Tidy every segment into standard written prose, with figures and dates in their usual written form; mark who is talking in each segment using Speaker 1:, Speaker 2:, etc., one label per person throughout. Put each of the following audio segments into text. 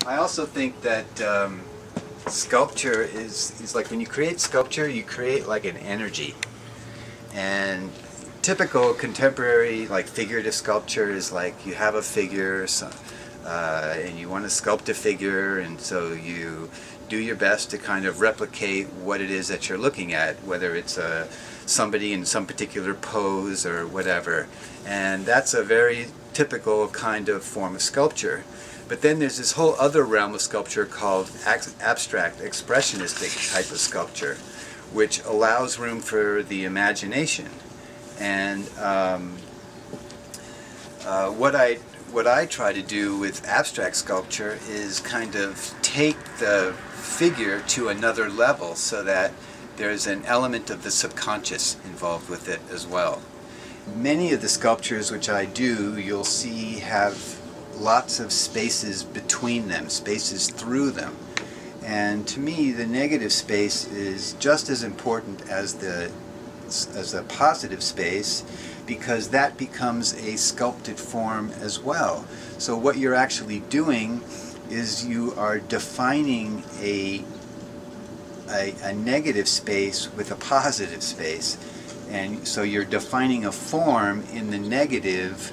Speaker 1: I also think that sculpture is like when you create sculpture, you create like an energy. And typical contemporary like figurative sculpture is like you have a figure and you want to sculpt a figure, and so you do your best to kind of replicate what it is that you're looking at, whether it's somebody in some particular pose or whatever. And that's a very typical kind of form of sculpture. But then there's this whole other realm of sculpture called abstract expressionistic type of sculpture, which allows room for the imagination. And what I try to do with abstract sculpture is kind of take the figure to another level so that there's an element of the subconscious involved with it as well. Many of the sculptures which I do, you'll see have lots of spaces between them, spaces through them. And to me, the negative space is just as important as the positive space, because that becomes a sculpted form as well. So what you're actually doing is you are defining a negative space with a positive space. And so you're defining a form in the negative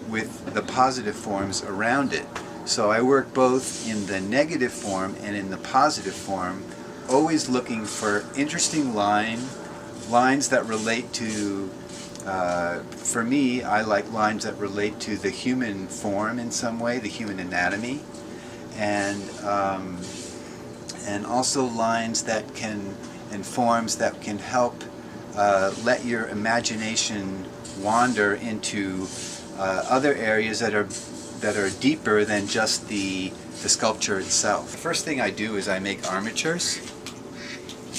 Speaker 1: with the positive forms around it. So I work both in the negative form and in the positive form, always looking for interesting lines that relate to, for me, I like lines that relate to the human form in some way, the human anatomy, and also lines that can, and forms that can help let your imagination wander into other areas that are deeper than just the sculpture itself. The first thing I do is I make armatures,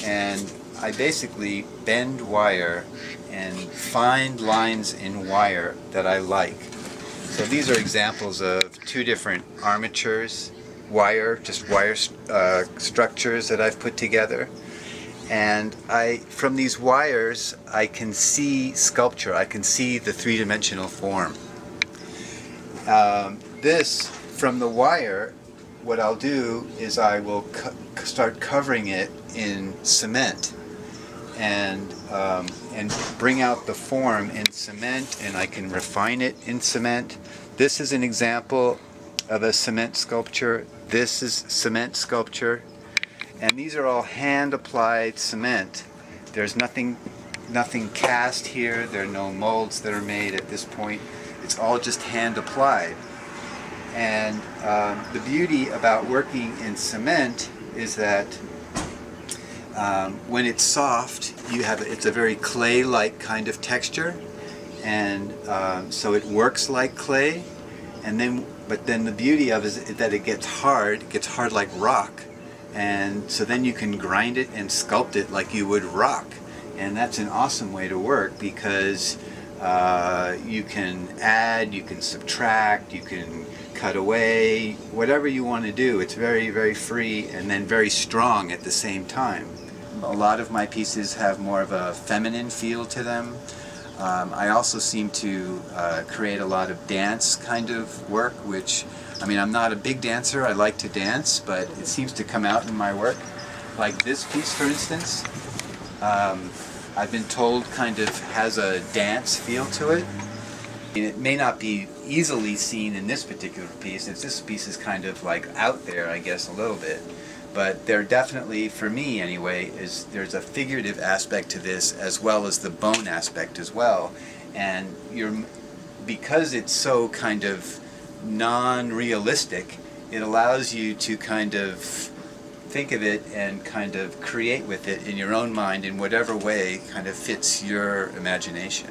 Speaker 1: and I basically bend wire and find lines in wire that I like. So these are examples of two different armatures, just wire structures that I've put together. And from these wires, I can see sculpture. I can see the three-dimensional form. From the wire, what I'll do is I will start covering it in cement and bring out the form in cement, and I can refine it in cement. This is an example of a cement sculpture. This is cement sculpture. And these are all hand-applied cement. There's nothing cast here. There are no molds that are made at this point. It's all just hand-applied. And the beauty about working in cement is that when it's soft, it's a very clay-like kind of texture, and so it works like clay. But then the beauty of it is that it gets hard. It gets hard like rock. And so then you can grind it and sculpt it like you would rock. And that's an awesome way to work, because you can add, you can subtract, you can cut away, whatever you want to do. It's very, very free and then very strong at the same time. A lot of my pieces have more of a feminine feel to them. I also seem to create a lot of dance kind of work, which, I mean, I'm not a big dancer. I like to dance, but it seems to come out in my work. Like this piece, for instance, I've been told kind of has a dance feel to it. It may not be easily seen in this particular piece. This piece is kind of like out there, I guess, a little bit. But there definitely, for me anyway, there's a figurative aspect to this as well as the bone aspect as well. And because it's so kind of non-realistic, it allows you to kind of think of it and kind of create with it in your own mind in whatever way kind of fits your imagination.